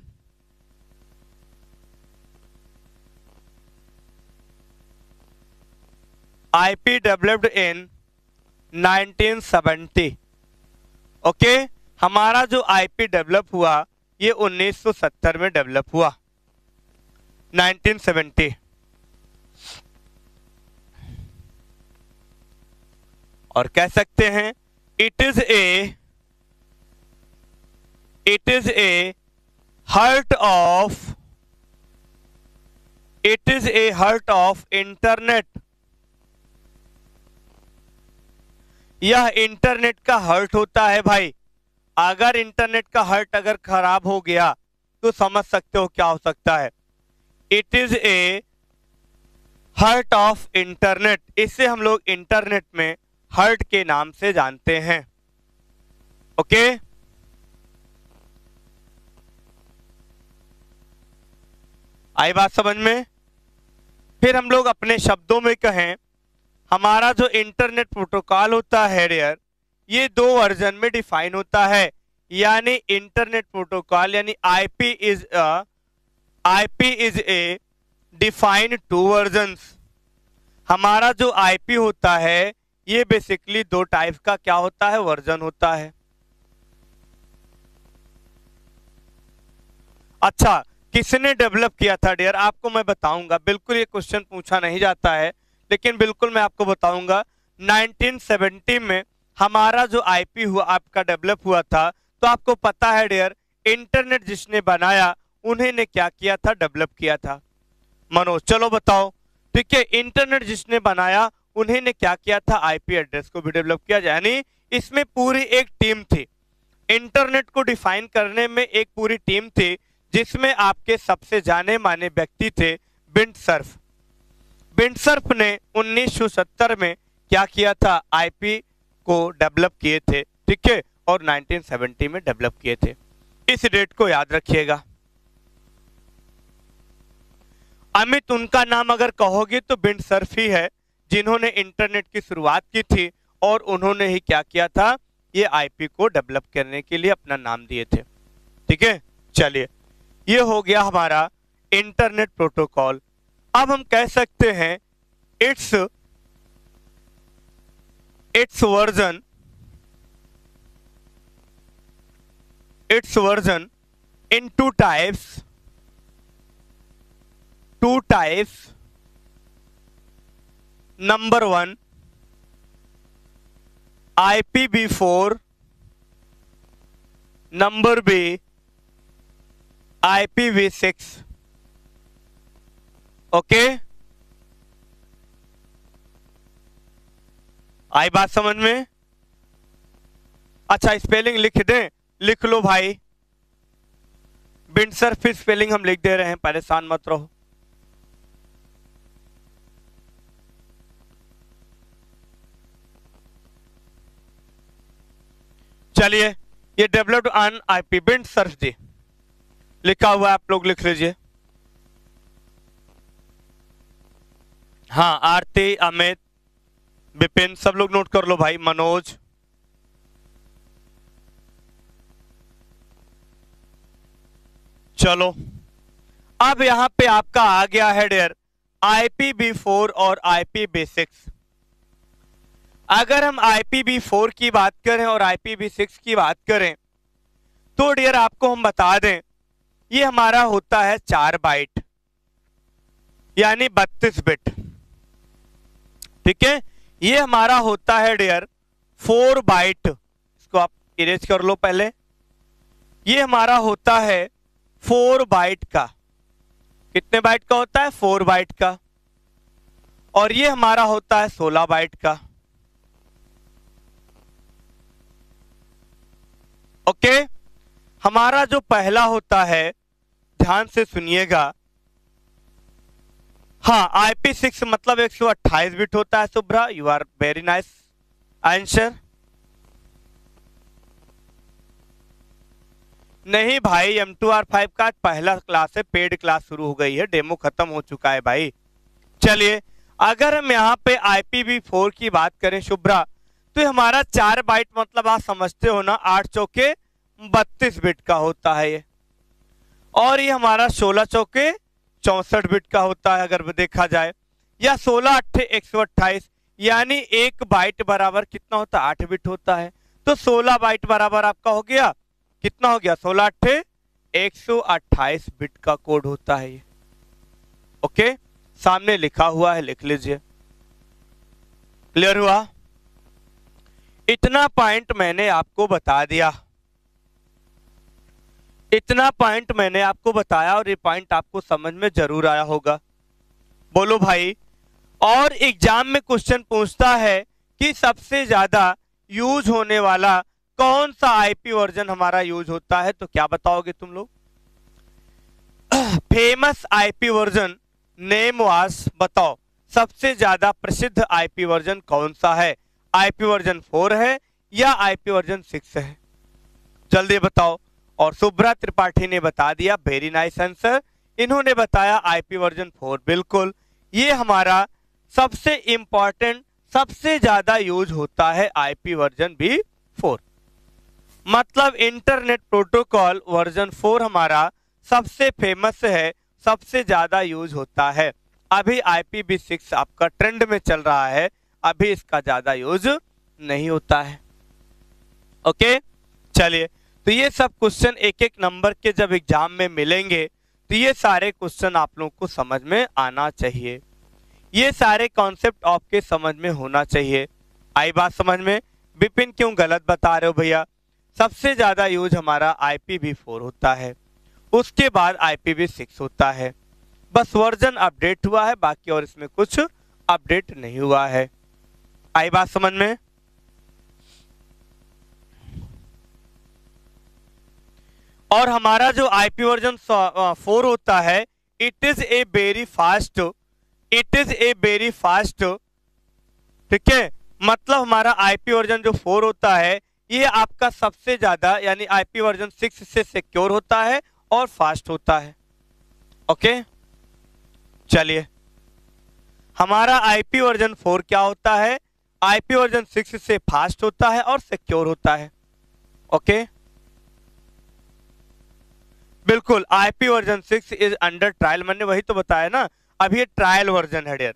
IP developed in 1970। Okay, हमारा जो आईपी डेवलप हुआ ये 1970 में डेवलप हुआ, 1970। और कह सकते हैं it is A heart of internet, यह इंटरनेट का हार्ट होता है भाई। अगर इंटरनेट का हार्ट अगर खराब हो गया तो समझ सकते हो क्या हो सकता है। It is A heart of internet, इसे हम लोग इंटरनेट में हार्ट के नाम से जानते हैं। ओके, आई बात समझ में? फिर हम लोग अपने शब्दों में कहें, हमारा जो इंटरनेट प्रोटोकॉल होता है डियर, ये दो वर्जन में डिफाइन होता है। यानी इंटरनेट प्रोटोकॉल यानी IP is a defined two versions. हमारा जो आईपी होता है ये बेसिकली दो टाइप का क्या होता है? वर्जन होता है। अच्छा, किसने डेवलप किया था डियर? आपको मैं बताऊंगा, बिल्कुल ये क्वेश्चन पूछा नहीं जाता है लेकिन बिल्कुल मैं आपको बताऊंगा। 1970 में हमारा जो आईपी हुआ आपका डेवलप हुआ था, तो आपको पता है डियर इंटरनेट जिसने बनाया उन्हें ने क्या किया था? डेवलप किया था। मनोज चलो बताओ, ठीक है, इंटरनेट जिसने बनाया उन्हें ने क्या किया था? आईपी एड्रेस को भी डेवलप किया। यानी इसमें पूरी एक टीम थी, इंटरनेट को डिफाइन करने में एक पूरी टीम थी, जिसमें आपके सबसे जाने माने व्यक्ति थे बिंट सर्फ। बिंट सर्फ ने 1970 में क्या किया था? आईपी को डेवलप किए थे, ठीक है, और 1970 में डेवलप किए थे। इस डेट को याद रखिएगा। अमित उनका नाम अगर कहोगे तो बिंट सर्फ ही है, जिन्होंने इंटरनेट की शुरुआत की थी और उन्होंने ही क्या किया था? ये आईपी को डेवलप करने के लिए अपना नाम दिए थे, ठीक है। चलिए, ये हो गया हमारा इंटरनेट प्रोटोकॉल। अब हम कह सकते हैं it's version in two types. Number 1, IPv4, number B, IPv6। Okay, आई बात समझ में? अच्छा, स्पेलिंग लिख दें लिख लो भाई, विंड सरफेस स्पेलिंग हम लिख दे रहे हैं, परेशान मत रहो। चलिए, ये डेवलप्ड ऑन आईपी विंड सर्फ जी लिखा हुआ है, आप लोग लिख लीजिए। हाँ, आरती, अमित, विपिन, सब लोग नोट कर लो भाई, मनोज। चलो, अब यहां पे आपका आ गया है डियर IPv4 और IPv6। अगर हम IPv4 की बात करें और IPv6 की बात करें तो डियर आपको हम बता दें, ये हमारा होता है 4 बाइट यानी 32 बिट। ठीक है, ये हमारा होता है डियर 4 बाइट, इसको आप इरेज कर लो पहले। ये हमारा होता है 4 बाइट का। कितने बाइट का होता है? 4 बाइट का। और ये हमारा होता है 16 बाइट का। ओके, हमारा जो पहला होता है, ध्यान से सुनिएगा, हाँ IP6 मतलब 128 बिट होता है। Shubhra, you are very nice answer. नहीं भाई, M2R5 का पहला क्लास है, पेड क्लास शुरू हो गई है, डेमो खत्म हो चुका है भाई। चलिए, अगर हम यहाँ पे IPv4 की बात करें शुभ्रा, तो हमारा 4 बाइट मतलब आप समझते हो ना, 8 चौके 32 बिट का होता है ये। और ये हमारा 16 चौके 64 बिट का होता है अगर देखा जाए, या 16 अट्ठे 128, यानी 1 बाइट बराबर कितना होता है? 8 बिट होता है। तो 16 बाइट बराबर आपका हो गया, कितना हो गया? 16 अट्ठे 128 बिट का कोड होता है ये। ओके, सामने लिखा हुआ है, लिख लीजिए। क्लियर हुआ? इतना पॉइंट मैंने आपको बता दिया, इतना पॉइंट मैंने आपको बताया, और ये पॉइंट आपको समझ में जरूर आया होगा। बोलो भाई। और एग्जाम में क्वेश्चन पूछता है कि सबसे ज्यादा यूज होने वाला कौन सा आईपी वर्जन हमारा यूज होता है, तो क्या बताओगे तुम लोग? Famous IP version name was, बताओ सबसे ज्यादा प्रसिद्ध आईपी वर्जन कौन सा है? आईपी वर्जन 4 है या आईपी वर्जन 6 है? जल्दी बताओ। और शुभ्रा त्रिपाठी ने बता दिया, वेरी नाइस आंसर। इन्होंने बताया आईपी वर्जन 4, बिल्कुल ये हमारा सबसे इंपॉर्टेंट, सबसे ज्यादा यूज होता है आईपी वर्जन भी 4। मतलब इंटरनेट प्रोटोकॉल वर्जन 4 हमारा सबसे फेमस है, सबसे ज्यादा यूज होता है। अभी IPv6 आपका ट्रेंड में चल रहा है, अभी इसका ज्यादा यूज नहीं होता है। ओके, चलिए, तो ये सब क्वेश्चन एक एक नंबर के जब एग्जाम में मिलेंगे तो ये सारे क्वेश्चन आप लोगों को समझ में आना चाहिए, ये सारे कॉन्सेप्ट आपके समझ में होना चाहिए। आई बात समझ में? विपिन क्यों गलत बता रहे हो भैया? सबसे ज्यादा यूज हमारा IPv4 होता है, उसके बाद IPv6 होता है। बस वर्जन अपडेट हुआ है, बाकी और इसमें कुछ अपडेट नहीं हुआ है। आई बात समझ में? और हमारा जो IP वर्जन 4 होता है, it is a very fast, it is a very fast. ठीक है, मतलब हमारा IP वर्जन जो 4 होता है, ये आपका सबसे ज्यादा, यानी IP वर्जन 6 से सिक्योर होता है और फास्ट होता है। ओके, चलिए, हमारा IP वर्जन 4 क्या होता है? IP वर्जन 6 से फास्ट होता है और सिक्योर होता है। ओके, बिल्कुल, IP version 6 is under trial, मैंने वही तो बताया ना, अभी ये ट्रायल वर्जन है डियर,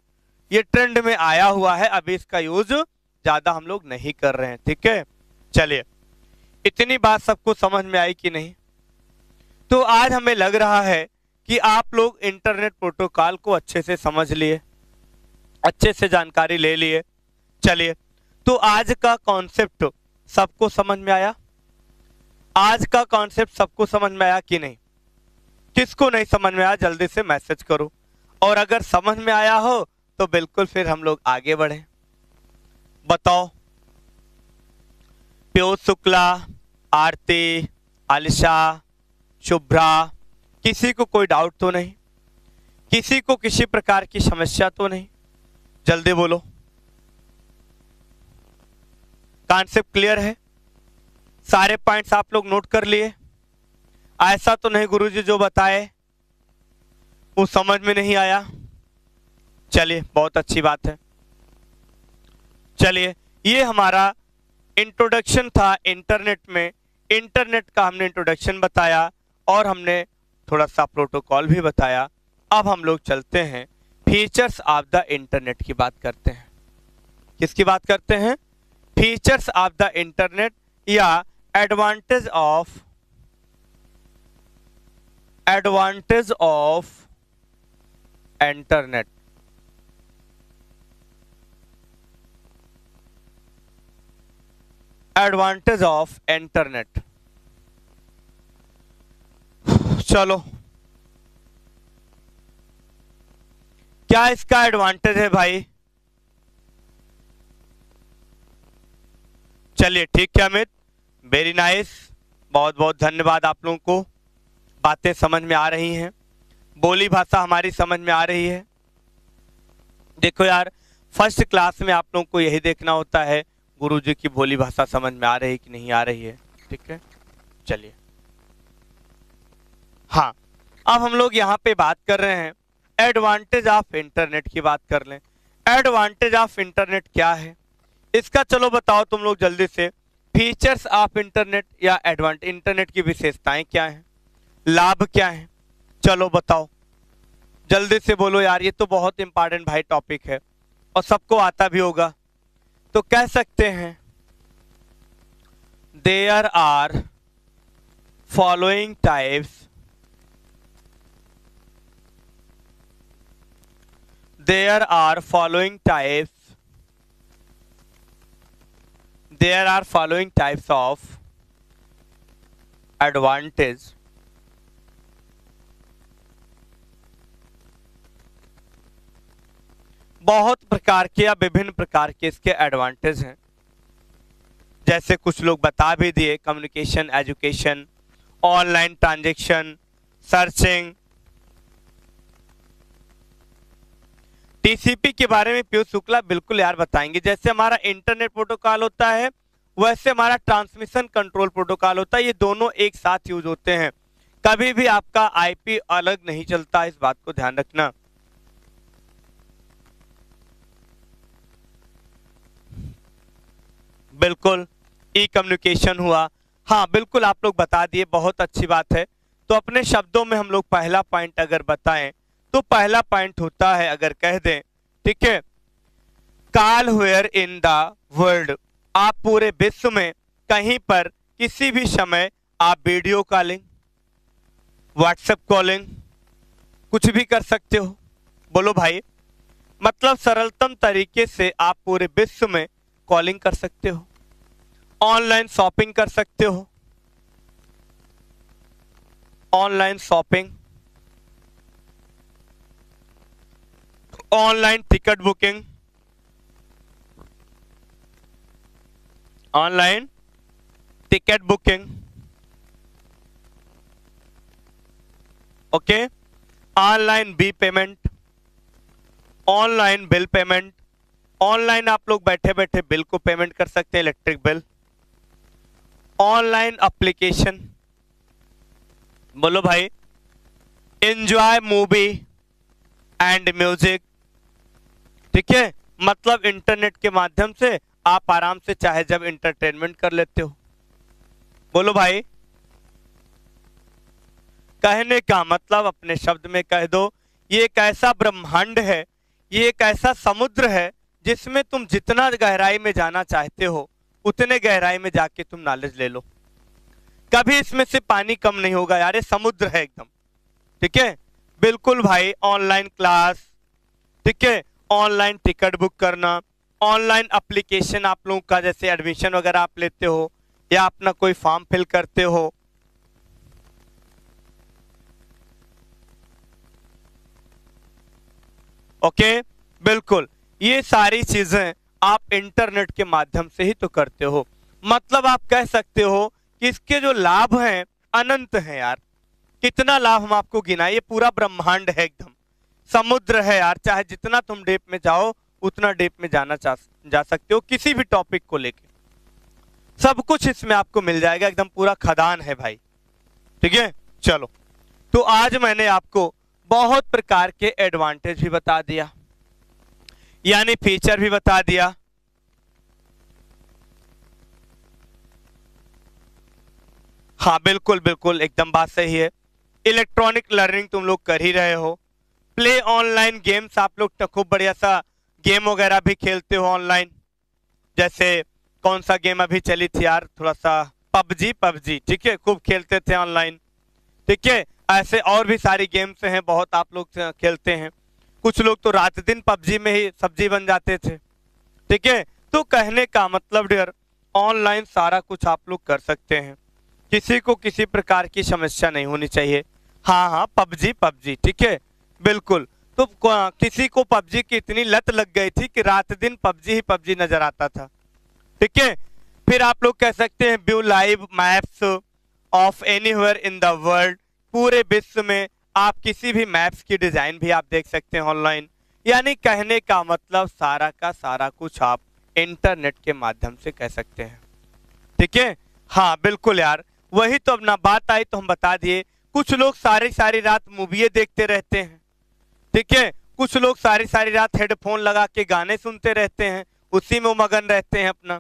ये ट्रेंड में आया हुआ है, अभी इसका यूज ज्यादा हम लोग नहीं कर रहे हैं। ठीक है, चलिए, इतनी बात सबको समझ में आई कि नहीं? तो आज हमें लग रहा है कि आप लोग इंटरनेट प्रोटोकॉल को अच्छे से समझ लिए, अच्छे से जानकारी ले लिए। चलिए, तो आज का कॉन्सेप्ट सबको समझ में आया? आज का कॉन्सेप्ट सबको समझ में आया कि नहीं? किसको नहीं समझ में आया जल्दी से मैसेज करो, और अगर समझ में आया हो तो बिल्कुल फिर हम लोग आगे बढ़े। बताओ, पीयूष शुक्ला, आरती, आलिशा, शुभ्रा, किसी को कोई डाउट तो नहीं? किसी को किसी प्रकार की समस्या तो नहीं? जल्दी बोलो। कॉन्सेप्ट क्लियर है? सारे पॉइंट्स आप लोग नोट कर लिए? ऐसा तो नहीं गुरुजी जो बताए वो समझ में नहीं आया? चलिए, बहुत अच्छी बात है। चलिए, ये हमारा इंट्रोडक्शन था इंटरनेट में। इंटरनेट का हमने इंट्रोडक्शन बताया और हमने थोड़ा सा प्रोटोकॉल भी बताया। अब हम लोग चलते हैं फीचर्स ऑफ द इंटरनेट की बात करते हैं। किसकी बात करते हैं? फीचर्स ऑफ द इंटरनेट या advantage of internet. Advantage of internet. चलो, क्या इसका एडवांटेज है भाई? चलिए, ठीक है अमित, वेरी नाइस, बहुत बहुत धन्यवाद आप लोगों को। बातें समझ में आ रही हैं, बोली भाषा हमारी समझ में आ रही है। देखो यार, फर्स्ट क्लास में आप लोगों को यही देखना होता है गुरुजी की बोली भाषा समझ में आ रही है कि नहीं आ रही है। ठीक है, चलिए। हाँ, अब हम लोग यहाँ पे बात कर रहे हैं एडवांटेज ऑफ इंटरनेट की बात कर लें। एडवांटेज ऑफ इंटरनेट क्या है इसका? चलो बताओ तुम लोग जल्दी से। फीचर्स ऑफ इंटरनेट या एडवांटेज, इंटरनेट की विशेषताएं क्या हैं, लाभ क्या हैं? चलो बताओ, जल्दी से बोलो यार, ये तो बहुत इंपॉर्टेंट भाई टॉपिक है और सबको आता भी होगा। तो कह सकते हैं there are following types, there are following types of advantage बहुत प्रकार के या विभिन्न प्रकार के इसके एडवांटेज हैं। जैसे कुछ लोग बता भी दिए, communication, education, online transaction, searching. TCP के बारे में पीयूष शुक्ला बिल्कुल यार बताएंगे। जैसे हमारा इंटरनेट प्रोटोकॉल होता है वैसे हमारा ट्रांसमिशन कंट्रोल प्रोटोकॉल होता है, ये दोनों एक साथ यूज होते हैं। कभी भी आपका आईपी अलग नहीं चलता, इस बात को ध्यान रखना। बिल्कुल, ई कम्युनिकेशन हुआ। हाँ बिल्कुल, आप लोग बता दिए, बहुत अच्छी बात है। तो अपने शब्दों में हम लोग पहला पॉइंट अगर बताएं तो पहला पॉइंट होता है, अगर कह दें, ठीक है, call where in the world. आप पूरे विश्व में कहीं पर किसी भी समय आप वीडियो कॉलिंग, व्हाट्सएप कॉलिंग, कुछ भी कर सकते हो। बोलो भाई, मतलब सरलतम तरीके से आप पूरे विश्व में कॉलिंग कर सकते हो, ऑनलाइन शॉपिंग कर सकते हो, online shopping, online ticket booking, online ticket booking, okay, online bill payment, online bill payment, online आप लोग बैठे बैठे बिल को पेमेंट कर सकते हैं, इलेक्ट्रिक बिल, ऑनलाइन एप्लीकेशन, बोलो भाई, एंजॉय मूवी एंड म्यूजिक। ठीक है, मतलब इंटरनेट के माध्यम से आप आराम से चाहे जब इंटरटेनमेंट कर लेते हो। बोलो भाई, कहने का मतलब अपने शब्द में कह दो, ये एक ऐसा ब्रह्मांड है, ये एक ऐसा समुद्र है जिसमें तुम जितना गहराई में जाना चाहते हो उतने गहराई में जाके तुम नॉलेज ले लो। कभी इसमें से पानी कम नहीं होगा यार, ये समुद्र है एकदम। ठीक है, बिल्कुल भाई, ऑनलाइन क्लास, ठीक है, ऑनलाइन टिकट बुक करना, ऑनलाइन एप्लीकेशन आप लोगों का, जैसे एडमिशन वगैरह आप लेते हो या अपना कोई फॉर्म फिल करते हो, ओके, बिल्कुल, ये सारी चीजें आप इंटरनेट के माध्यम से ही तो करते हो। मतलब आप कह सकते हो कि इसके जो लाभ हैं अनंत हैं यार। कितना लाभ हम आपको गिनाए, ये पूरा ब्रह्मांड है, एकदम समुद्र है यार। चाहे जितना तुम डीप में जाओ उतना डीप में जा सकते हो, किसी भी टॉपिक को लेके सब कुछ इसमें आपको मिल जाएगा, एकदम पूरा खदान है भाई। ठीक है, चलो तो आज मैंने आपको बहुत प्रकार के एडवांटेज भी बता दिया, यानी फीचर भी बता दिया। हाँ बिल्कुल बिल्कुल, एकदम बात सही है। इलेक्ट्रॉनिक लर्निंग तुम लोग कर ही रहे हो, प्ले ऑनलाइन गेम्स आप लोग तो खूब बढ़िया सा गेम वगैरह भी खेलते हो ऑनलाइन। जैसे कौन सा गेम अभी चली थी यार, थोड़ा सा पबजी, ठीक है, खूब खेलते थे ऑनलाइन। ठीक है, ऐसे और भी सारी गेम्स हैं, बहुत आप लोग खेलते हैं। कुछ लोग तो रात दिन पबजी में ही सब्जी बन जाते थे। ठीक है, तो कहने का मतलब डियर, ऑनलाइन सारा कुछ आप लोग कर सकते हैं, किसी को किसी प्रकार की समस्या नहीं होनी चाहिए। हाँ हाँ, पबजी, ठीक है, बिल्कुल। तो किसी को पबजी की इतनी लत लग गई थी कि रात दिन पबजी ही पबजी नजर आता था। ठीक है, फिर आप लोग कह सकते हैं view live maps of anywhere in the world, पूरे विश्व में आप किसी भी मैप्स की डिजाइन भी आप देख सकते हैं ऑनलाइन। यानी कहने का मतलब सारा का सारा कुछ आप इंटरनेट के माध्यम से कह सकते हैं। ठीक है, हाँ बिल्कुल यार, वही तो अपना बात आई तो हम बता दिए। कुछ लोग सारी सारी रात मूवी देखते रहते हैं। ठीक है, कुछ लोग सारी सारी रात हेडफोन लगा के गाने सुनते रहते हैं, उसी में मगन रहते हैं अपना।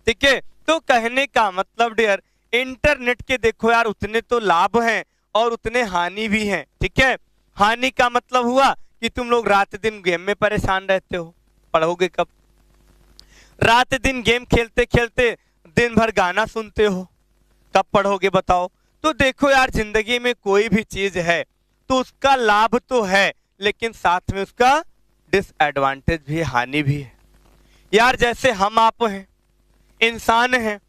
ठीक है, तो कहने का मतलब डियर, इंटरनेट के देखो यार उतने तो लाभ हैं और उतने हानि भी हैं। ठीक है, हानि का मतलब हुआ कि तुम लोग रात दिन गेम में परेशान रहते हो, पढ़ोगे कब? रात दिन गेम खेलते खेलते दिन भर गाना सुनते हो, कब पढ़ोगे बताओ? तो देखो यार, जिंदगी में कोई भी चीज है तो उसका लाभ तो है, लेकिन साथ में उसका डिसएडवांटेज भी, हानि भी है यार। जैसे हम आप हैं, इंसान हैं,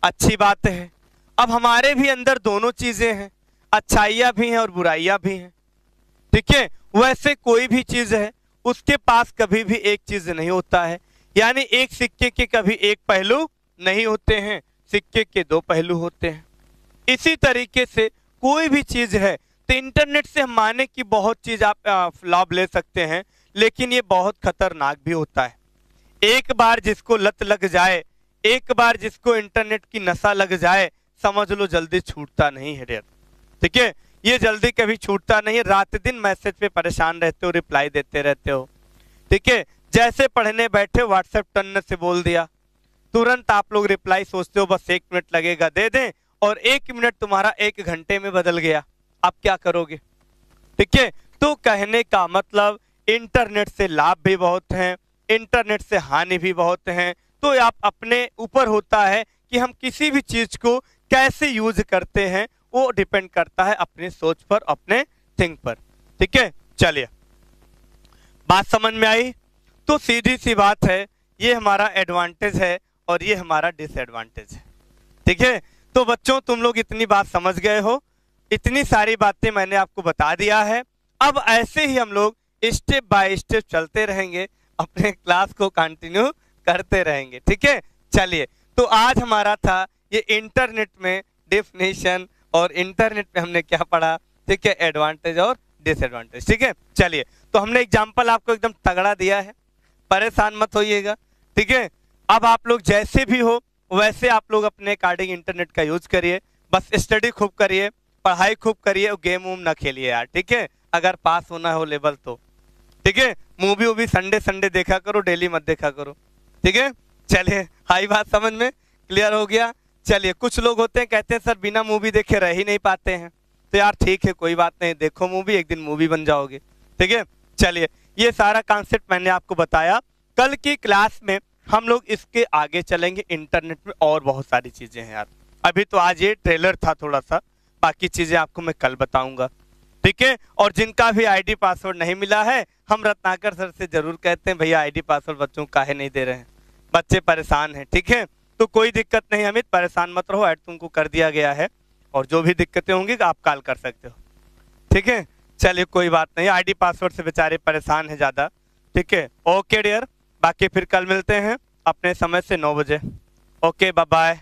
अच्छी बात है। अब हमारे भी अंदर दोनों चीजें हैं, अच्छाइयां भी हैं और बुराइयां भी हैं। ठीक है, वैसे कोई भी चीज है उसके पास कभी भी एक चीज नहीं होता है, यानी एक सिक्के के कभी एक पहलू नहीं होते हैं, सिक्के के दो पहलू होते हैं। इसी तरीके से कोई भी चीज है तो इंटरनेट से हम माने कि बहुत चीज आप लाभ ले सकते हैं, लेकिन ये बहुत खतरनाक भी होता है। एक बार जिसको लत लग जाए, एक बार जिसको इंटरनेट की नशा लग जाए, समझ लो जल्दी छूटता नहीं है डियर। ठीक है, ये जल्दी कभी छूटता नहीं है। रात दिन मैसेज पे परेशान रहते हो, रिप्लाई देते रहते हो। ठीक है, जैसे पढ़ने बैठे व्हाट्सएप टन से बोल दिया, तुरंत आप लोग रिप्लाई सोचते हो बस 1 मिनट लगेगा दे दें, और 1 मिनट तुम्हारा 1 घंटे में बदल गया। आप क्या करोगे? ठीक है, तो कहने का मतलब इंटरनेट से लाभ भी बहुत हैं, इंटरनेट से हानि भी बहुत हैं। तो आप अपने ऊपर होता है कि हम किसी भी चीज को कैसे यूज करते हैं, वो डिपेंड करता है अपनी सोच पर, अपने थिंक पर। ठीक है, चलिए बात समझ में आई? तो सीधी सी बात है, ये हमारा एडवांटेज है और ये हमारा डिसएडवांटेज है। ठीक है, तो बच्चों तुम लोग इतनी बात समझ गए हो, इतनी सारी बातें मैंने आपको बता दिया है। अब ऐसे ही हम लोग स्टेप बाय स्टेप चलते रहेंगे, अपने क्लास को कंटिन्यू करते रहेंगे। ठीक है, चलिए तो आज हमारा था ये इंटरनेट में डेफिनेशन, और इंटरनेट में हमने क्या पढ़ा। ठीक है, एडवांटेज और डिसएडवांटेज। ठीक है, चलिए तो हमने एग्जाम्पल आपको एकदम तगड़ा दिया है, परेशान मत होइएगा। ठीक है, अब आप लोग जैसे भी हो वैसे आप लोग अपने अकॉर्डिंग इंटरनेट का यूज करिए, बस स्टडी खूब करिए, पढ़ाई खूब करिए, और गेम वूम ना खेलिए यार। ठीक है, अगर पास होना हो लेवल तो। ठीक है, मूवी वूवी संडे संडे देखा करो, डेली मत देखा करो। ठीक है, चलिए आई बात समझ में, क्लियर हो गया? चलिए, कुछ लोग होते हैं कहते हैं सर बिना मूवी देखे रह ही नहीं पाते हैं, तो यार ठीक है, कोई बात नहीं, देखो मूवी, एक दिन मूवी बन जाओगे। ठीक है, चलिए ये सारा कॉन्सेप्ट मैंने आपको बताया। कल की क्लास में हम लोग इसके आगे चलेंगे, इंटरनेट में और बहुत सारी चीजें हैं यार। अभी तो आज ये ट्रेलर था थोड़ा सा, बाकी चीजें आपको मैं कल बताऊंगा। ठीक है, और जिनका भी आईडी पासवर्ड नहीं मिला है, हम रत्नाकर सर से जरूर कहते हैं भैया आईडी पासवर्ड बच्चों को काहे नहीं दे रहे हैं, बच्चे परेशान हैं। ठीक है, तो कोई दिक्कत नहीं अमित, परेशान मत रहो, ऐड तुमको कर दिया गया है, और जो भी दिक्कतें होंगी आप कॉल कर सकते हो। ठीक है, चलिए कोई बात नहीं, आईडी पासवर्ड से बेचारे परेशान है ज्यादा। ठीक है, ओके डियर, बाकी फिर कल मिलते हैं अपने समय से 9 बजे। Okay, bye bye.